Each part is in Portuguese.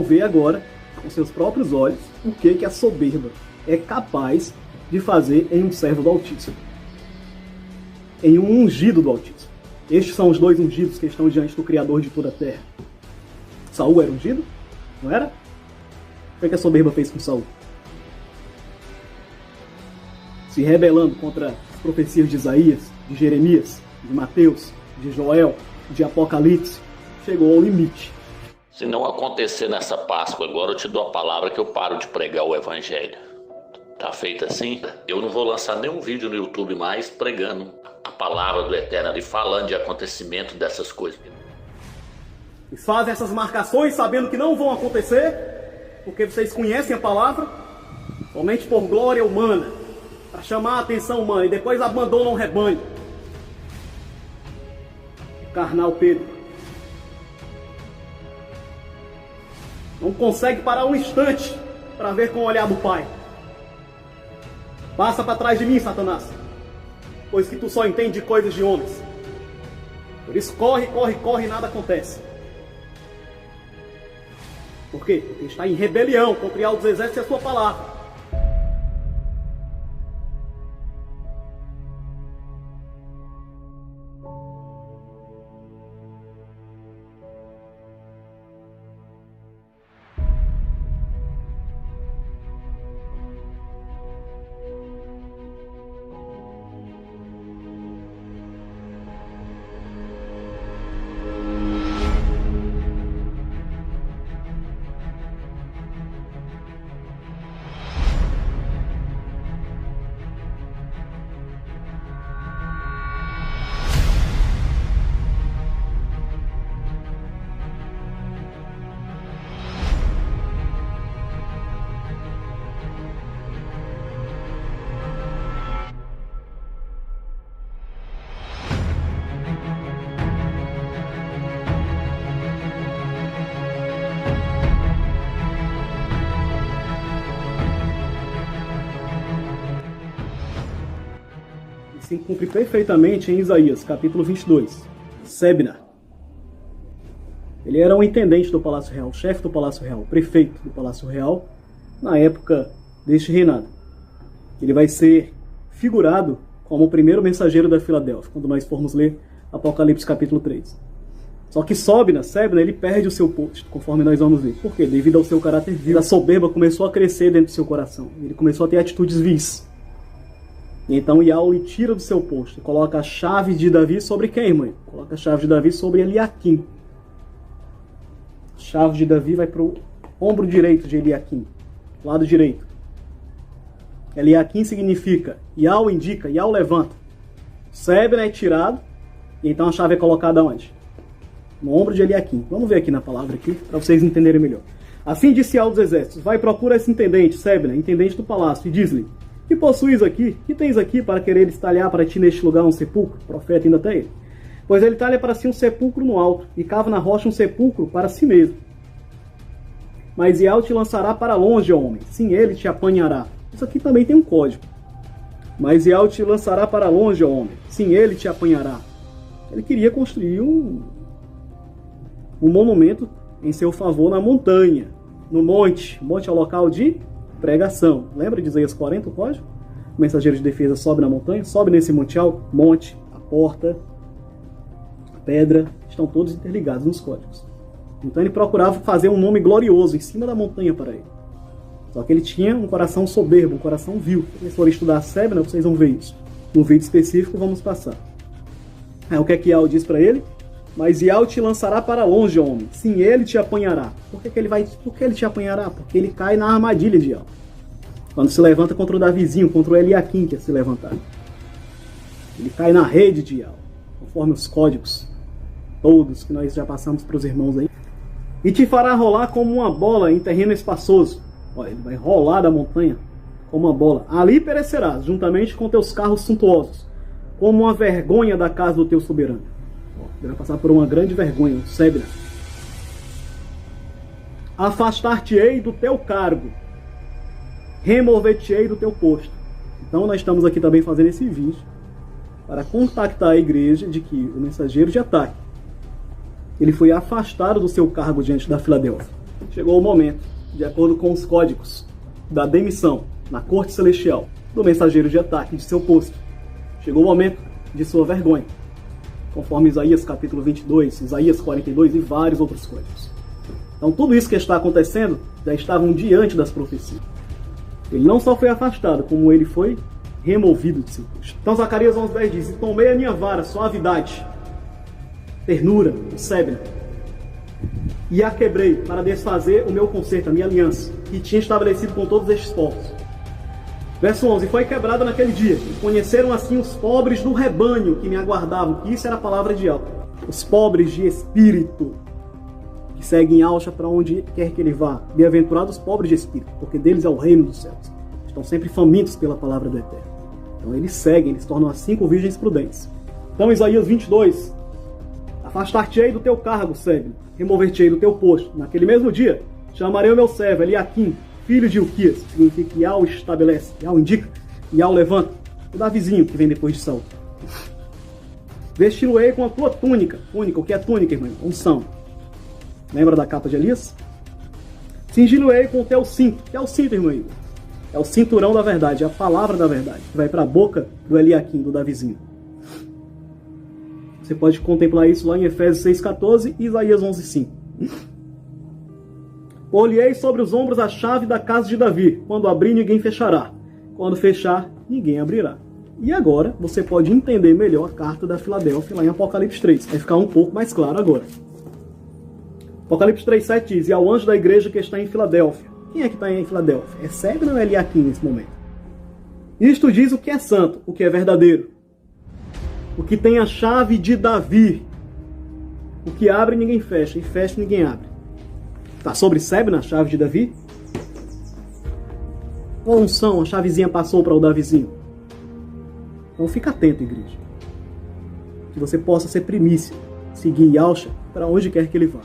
vão ver agora, com seus próprios olhos, o que a soberba é capaz de fazer em um servo do Altíssimo. Em um ungido do Altíssimo. Estes são os dois ungidos que estão diante do Criador de toda a terra. Saul era ungido? Não era? O que a soberba fez com Saul? Se rebelando contra as profecias de Isaías, de Jeremias, de Mateus, de Joel, de Apocalipse, chegou ao limite. Se não acontecer nessa Páscoa agora, eu te dou a palavra que eu paro de pregar o Evangelho. Tá feito assim? Eu não vou lançar nenhum vídeo no YouTube mais pregando a palavra do Eterno ali, falando de acontecimento dessas coisas. E fazem essas marcações sabendo que não vão acontecer, porque vocês conhecem a palavra, somente por glória humana, para chamar a atenção humana, e depois abandonam o rebanho. O carnal Pedro não consegue parar um instante para ver com o olhar do Pai. Passa para trás de mim, Satanás, pois que tu só entende coisas de homens. Por isso corre, corre, corre e nada acontece. Por quê? Porque está em rebelião contra o Yahweh dos Exércitos e a sua palavra. Se cumpre perfeitamente em Isaías, capítulo 22. Sebna. Ele era um intendente do Palácio Real, chefe do Palácio Real, prefeito do Palácio Real, na época deste reinado. Ele vai ser figurado como o primeiro mensageiro da Filadélfia, quando nós formos ler Apocalipse capítulo 3. Só que Sebna, ele perde o seu posto, conforme nós vamos ver. Por quê? Devido ao seu caráter vil, a soberba começou a crescer dentro do seu coração. Ele começou a ter atitudes vis. Então Yahweh lhe tira do seu posto, coloca a chave de Davi sobre quem, irmão? Coloca a chave de Davi sobre Eliaquim. A chave de Davi vai para o ombro direito de Eliaquim, lado direito. Eliaquim significa, Yahweh indica, Yahweh levanta. Sebna é tirado, e então a chave é colocada onde? No ombro de Eliaquim. Vamos ver aqui na palavra, aqui, para vocês entenderem melhor. Assim disse Yahweh dos Exércitos, vai e procura esse intendente, Sebna, intendente do palácio, e diz-lhe, que possuis aqui? Que tens aqui para querer estalhar para ti neste lugar um sepulcro? O profeta ainda tem ele. Pois ele talha para si um sepulcro no alto, e cava na rocha um sepulcro para si mesmo. Mas Yahweh te lançará para longe, ó homem, sim, ele te apanhará. Isso aqui também tem um código. Mas Yahweh te lançará para longe, ó homem, sim, ele te apanhará. Ele queria construir um monumento em seu favor na montanha, no monte. O monte é o local de pregação. Lembra de Isaías 40, o código? O mensageiro de defesa sobe na montanha, sobe nesse monte, a porta, a pedra, estão todos interligados nos códigos. Então ele procurava fazer um nome glorioso em cima da montanha para ele. Só que ele tinha um coração soberbo, um coração vil. Se vocês forem estudar a Sebna, vocês vão ver isso. No vídeo específico vamos passar. Aí o que é que Yahweh diz para ele? Mas Yahweh te lançará para longe, homem. Sim, ele te apanhará. Por que ele te apanhará? Porque ele cai na armadilha de Yahweh. Quando se levanta contra o Davizinho, contra o Eliaquim, que é se levantar. Ele cai na rede de Yahweh, conforme os códigos todos que nós já passamos para os irmãos aí. E te fará rolar como uma bola em terreno espaçoso. Olha, ele vai rolar da montanha como uma bola. Ali perecerás, juntamente com teus carros suntuosos, como uma vergonha da casa do teu soberano. Ele vai passar por uma grande vergonha, o Sebna. Afastar-te-ei do teu cargo, remover-te-ei do teu posto. Então nós estamos aqui também fazendo esse vídeo para contactar a igreja de que o mensageiro de ataque, ele foi afastado do seu cargo diante da Filadélfia. Chegou o momento, de acordo com os códigos da demissão na corte celestial do mensageiro de ataque de seu posto, chegou o momento de sua vergonha, conforme Isaías capítulo 22, Isaías 42 e vários outros códigos. Então tudo isso que está acontecendo já estavam diante das profecias. Ele não só foi afastado, como ele foi removido de seu posto. Então Zacarias 11:10 diz: e tomei a minha vara, suavidade, ternura, sébina, e a quebrei para desfazer o meu concerto, a minha aliança, que tinha estabelecido com todos estes povos. Verso 11: e foi quebrada naquele dia, e conheceram assim os pobres do rebanho que me aguardavam, que isso era a palavra de alto, os pobres de espírito, que seguem alcha para onde quer que ele vá. Bem-aventurados os pobres de espírito, porque deles é o reino dos céus. Estão sempre famintos pela palavra do Eterno. Então eles seguem, eles tornam as 5 virgens prudentes. Então Isaías 22: afastar-te-ei do teu cargo, Sébio, remover-te-ei do teu posto. Naquele mesmo dia, chamarei o meu servo, Eliaquim, filho de Ilquias, significa Iau estabelece, Iau indica, Iau levanta, o Davizinho, que vem depois de Saul. Vesti-lo-ei com a tua túnica. Túnica, o que é túnica, irmão? Unção. Lembra da capa de Elias? Cingi-lo-ei com o teu cinto. Que é o cinto, irmão? É o cinturão da verdade, é a palavra da verdade, que vai para a boca do Eliaquim, do Davizinho. Você pode contemplar isso lá em Efésios 6,14 e Isaías 11,5. Pôr-lhe-ei sobre os ombros a chave da casa de Davi. Quando abrir, ninguém fechará. Quando fechar, ninguém abrirá. E agora, você pode entender melhor a carta da Filadélfia lá em Apocalipse 3. Vai ficar um pouco mais claro agora. Apocalipse 3,7 diz: e ao anjo da igreja que está em Filadélfia. Quem é que está em Filadélfia? É Sébina ou é Eliaquim nesse momento? Isto diz o que é santo, o que é verdadeiro, o que tem a chave de Davi. O que abre ninguém fecha, e fecha ninguém abre. Está sobre Sébina a chave de Davi? Ou unção, a chavezinha passou para o Davizinho? Então fica atento, igreja. Que você possa ser primícia, seguir Yalcha para onde quer que ele vá.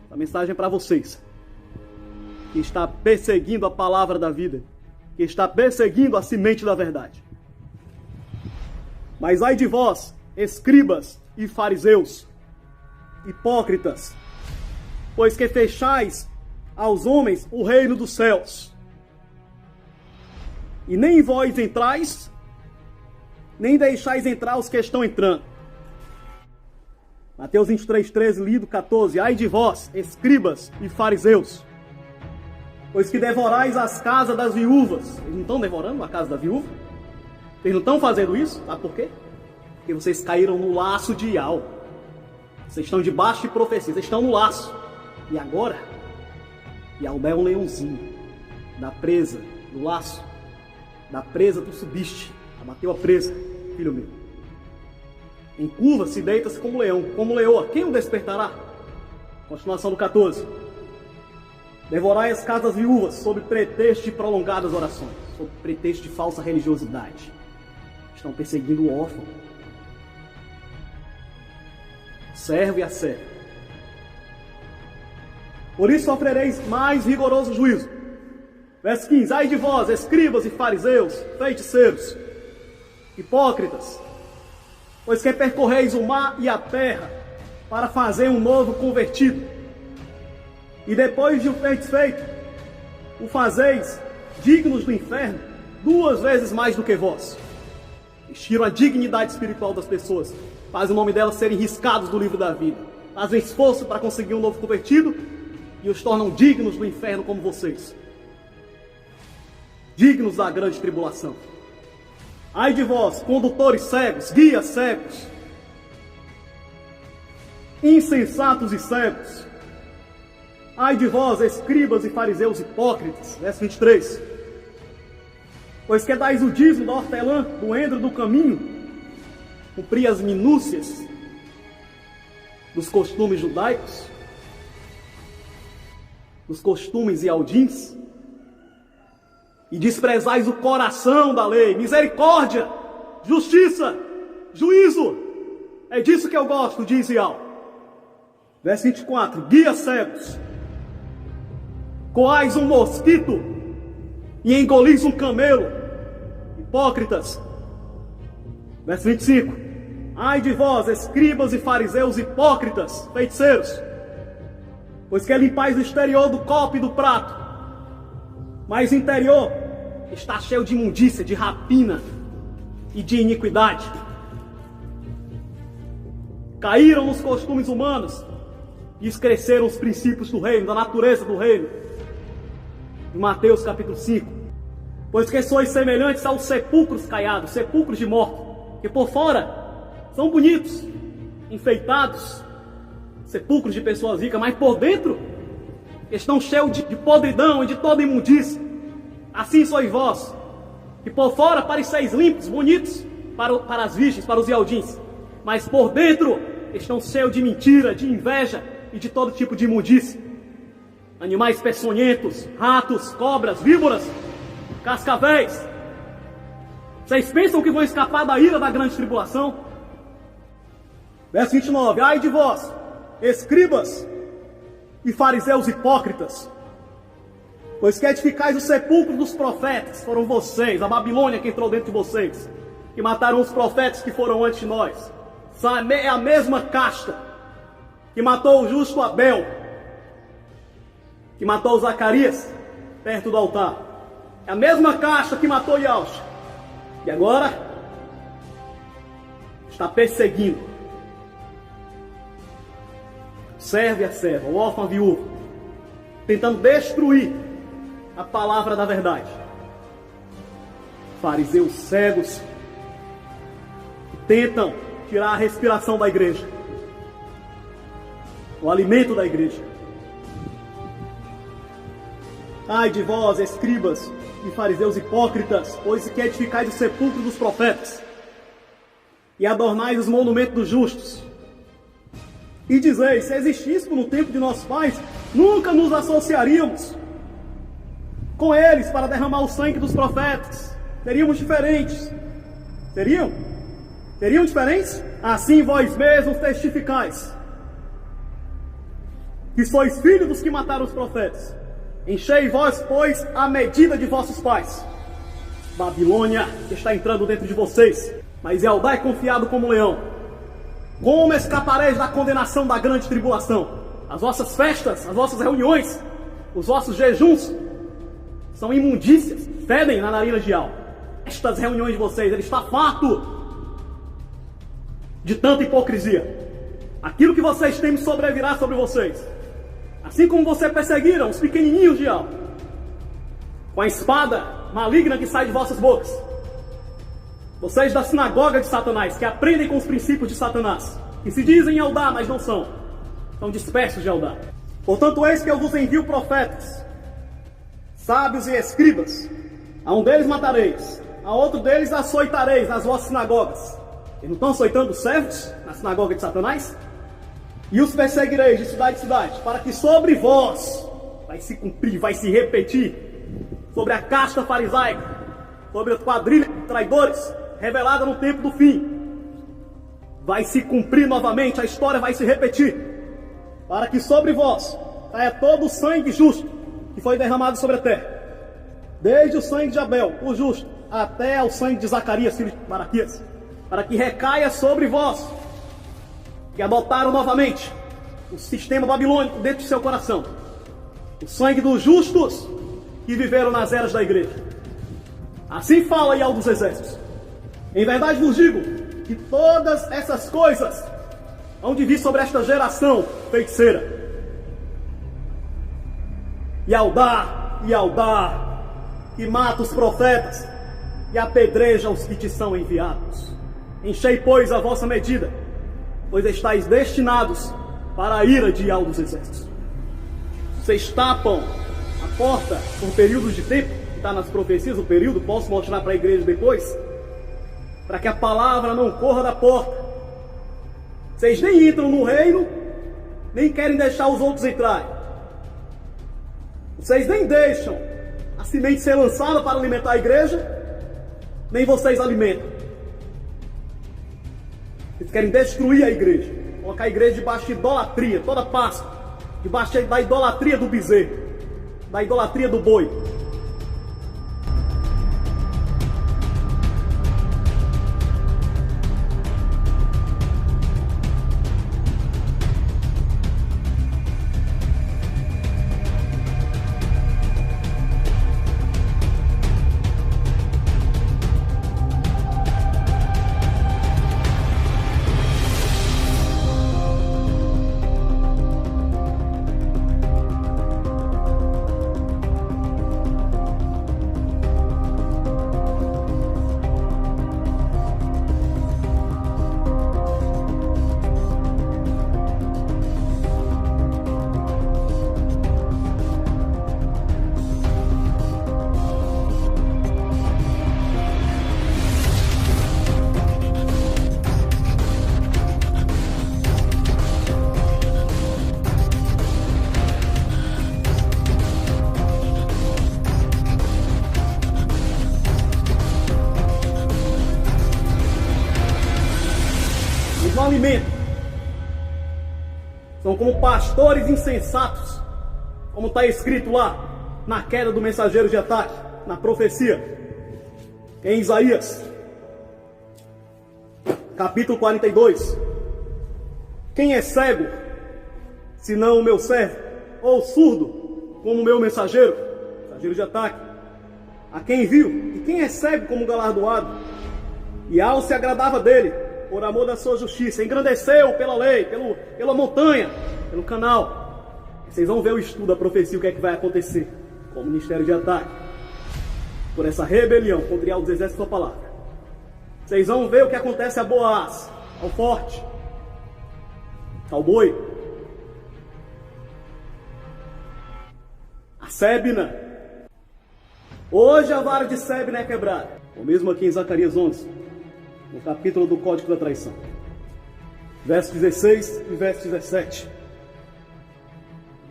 A mensagem é para vocês, que está perseguindo a palavra da vida, que está perseguindo a semente da verdade. Mas ai de vós, escribas e fariseus, hipócritas, pois que fechais aos homens o reino dos céus, e nem vós entrais, nem deixais entrar os que estão entrando. Mateus 23:13, lido 14. Ai de vós, escribas e fariseus, pois que devorais as casas das viúvas. Eles não estão devorando a casa da viúva? Eles não estão fazendo isso? Sabe por quê? Porque vocês caíram no laço de Iau. Vocês estão debaixo de profecia, vocês estão no laço. E agora, Iau é um leãozinho. Da presa, do laço, da presa tu subiste, abateu a presa, filho meu. Encurva-se e deita-se como leão, como leoa. Quem o despertará? Continuação do 14. Devorai as casas viúvas sob pretexto de prolongadas orações, sob pretexto de falsa religiosidade. Estão perseguindo o órfão, servo e a serva. Por isso sofrereis mais rigoroso juízo. Verso 15. Ai de vós, escribas e fariseus, feiticeiros, hipócritas, pois que percorreis o mar e a terra para fazer um novo convertido, e depois de o terdes feito, o fazeis dignos do inferno 2 vezes mais do que vós. Eles tiram a dignidade espiritual das pessoas, fazem o nome delas serem riscados do livro da vida, fazem esforço para conseguir um novo convertido e os tornam dignos do inferno como vocês, dignos da grande tribulação. Ai de vós, condutores cegos, guias cegos, insensatos e cegos. Ai de vós, escribas e fariseus hipócritas. Verso 23. Pois que dais o dízimo da hortelã, do endro do caminho, cumpri as minúcias dos costumes judaicos, dos costumes ialdins, e desprezais o coração da lei, misericórdia, justiça, juízo, É disso que eu gosto, diz Ial. Verso 24. Guia cegos. Coais um mosquito e engolis um camelo. Hipócritas. Verso 25. Ai de vós, escribas e fariseus hipócritas, feiticeiros, pois que limpais o exterior do copo e do prato, mas o interior está cheio de imundícia, de rapina e de iniquidade. Caíram nos costumes humanos e esqueceram os princípios do reino, da natureza do reino. Em Mateus capítulo 5. Pois que sois semelhantes aos sepulcros caiados, sepulcros de mortos, que por fora são bonitos, enfeitados, sepulcros de pessoas ricas, mas por dentro estão cheios de podridão e de toda imundícia. Assim sois vós, que por fora pareceis limpos, bonitos para as virgens, para os ialdins, mas por dentro estão cheios de mentira, de inveja e de todo tipo de imundícia. Animais peçonhentos, ratos, cobras, víboras, cascavéis. Vocês pensam que vão escapar da ira da grande tribulação? Verso 29. Ai de vós, escribas e fariseus hipócritas, pois que edificais os sepulcros dos profetas. Foram vocês, a Babilônia que entrou dentro de vocês, que mataram os profetas que foram antes de nós. É a mesma casta que matou o justo Abel, que matou Zacarias perto do altar. É a mesma casta que matou Yaush. E agora está perseguindo serve a serva, o órfão, a viúva, tentando destruir a palavra da verdade. Fariseus cegos que tentam tirar a respiração da igreja, o alimento da igreja. Ai de vós, escribas e fariseus hipócritas, pois que edificais o sepulcro dos profetas e adornais os monumentos dos justos. E dizeis, se existíssemos no tempo de nossos pais, nunca nos associaríamos com eles para derramar o sangue dos profetas. Seríamos diferentes. Seriam? Seriam diferentes? Assim vós mesmos testificais que sois filhos dos que mataram os profetas. Enchei vós, pois, a medida de vossos pais. Babilônia está entrando dentro de vocês, mas Eldá é confiado como um leão. Como escapareis da condenação da grande tribulação? As vossas festas, as vossas reuniões, os vossos jejuns são imundícias, fedem na narina de Al. Estas reuniões de vocês, ele está farto de tanta hipocrisia. Aquilo que vocês temem sobrevirá sobre vocês. Assim como vocês perseguiram os pequenininhos de Al, com a espada maligna que sai de vossas bocas. Vocês da sinagoga de Satanás, que aprendem com os princípios de Satanás, que se dizem Eldá, mas não são. São dispersos de Eldá. Portanto, eis que eu vos envio profetas, sábios e escribas. A um deles matareis, a outro deles açoitareis nas vossas sinagogas. Eles não estão açoitando os servos na sinagoga de Satanás? E os perseguireis de cidade em cidade, para que sobre vós vai se cumprir, vai se repetir, sobre a casta farisaica, sobre a quadrilha de traidores, revelada no tempo do fim. Vai se cumprir novamente, a história vai se repetir, para que sobre vós caia todo o sangue justo que foi derramado sobre a terra, desde o sangue de Abel, o justo, até ao sangue de Zacarias, filho de Baraquias, para que recaia sobre vós, que adotaram novamente o sistema babilônico dentro de seu coração, o sangue dos justos que viveram nas eras da igreja. Assim fala Ial dos Exércitos. Em verdade vos digo que todas essas coisas hão de vir sobre esta geração feiticeira. Eldá, que mata os profetas e apedreja os que te são enviados. Enchei, pois, a vossa medida, pois estáis destinados para a ira de Ial dos Exércitos. Vocês tapam a porta por períodos de tempo, que está nas profecias, o período, posso mostrar para a igreja depois, para que a palavra não corra da porta. Vocês nem entram no reino, nem querem deixar os outros entrarem. Vocês nem deixam a semente ser lançada para alimentar a igreja, nem vocês alimentam. Eles querem destruir a igreja, colocar a igreja debaixo de idolatria, toda Páscoa, debaixo da idolatria do bezerro, da idolatria do boi. Não alimentam. São como pastores insensatos, como está escrito lá na queda do mensageiro de ataque, na profecia, em Isaías, capítulo 42. Quem é cego, senão o meu servo, ou surdo, como o meu mensageiro de ataque? A quem viu, e quem é cego como galardoado, e Al se agradava dele, por amor da sua justiça, engrandeceu pela lei, pela montanha, pelo canal. Vocês vão ver o estudo da profecia, o que é que vai acontecer com o ministério de ataque, por essa rebelião contra os exércitos da palavra. Vocês vão ver o que acontece a Boaz, ao forte, ao boi, a Sébina. Hoje a vara de Sébina é quebrada, o mesmo aqui em Zacarias 11, no capítulo do Código da Traição, verso 16 e verso 17.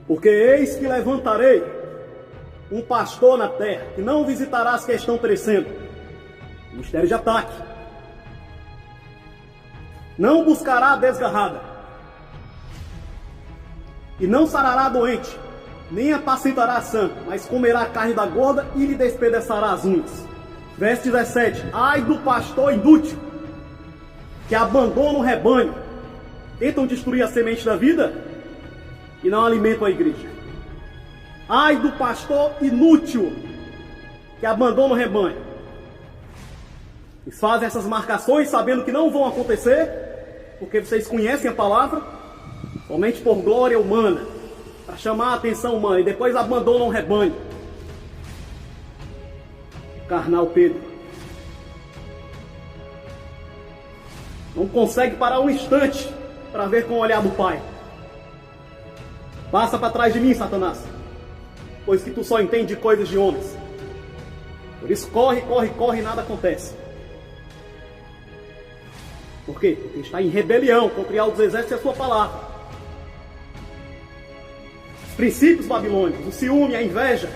Porque eis que levantarei um pastor na terra, que não visitará as que estão perecendo. Mistério de ataque. Não buscará a desgarrada, e não sarará a doente, nem apacentará a sã, mas comerá a carne da gorda e lhe despedaçará as unhas. Verso 17. Ai do pastor inútil, que abandona o rebanho, tentam destruir a semente da vida e não alimentam a igreja. Ai do pastor inútil, que abandona o rebanho. Eles fazem essas marcações sabendo que não vão acontecer, porque vocês conhecem a palavra, somente por glória humana, para chamar a atenção humana, e depois abandonam o rebanho. Carnal Pedro não consegue parar um instante para ver com o olhar do Pai. Passa para trás de mim, Satanás, pois que tu só entende coisas de homens. Por isso corre, corre, corre e nada acontece. Por quê? Porque está em rebelião contra os exércitos e a sua palavra. Os princípios babilônicos, o ciúme, a inveja,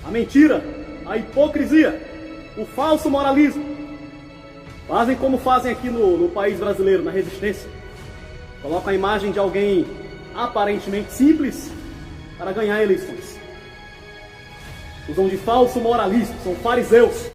a mentira, a hipocrisia, o falso moralismo, fazem como fazem aqui no país brasileiro, na resistência. Colocam a imagem de alguém aparentemente simples para ganhar eleições. Usam de falso moralismo, são fariseus.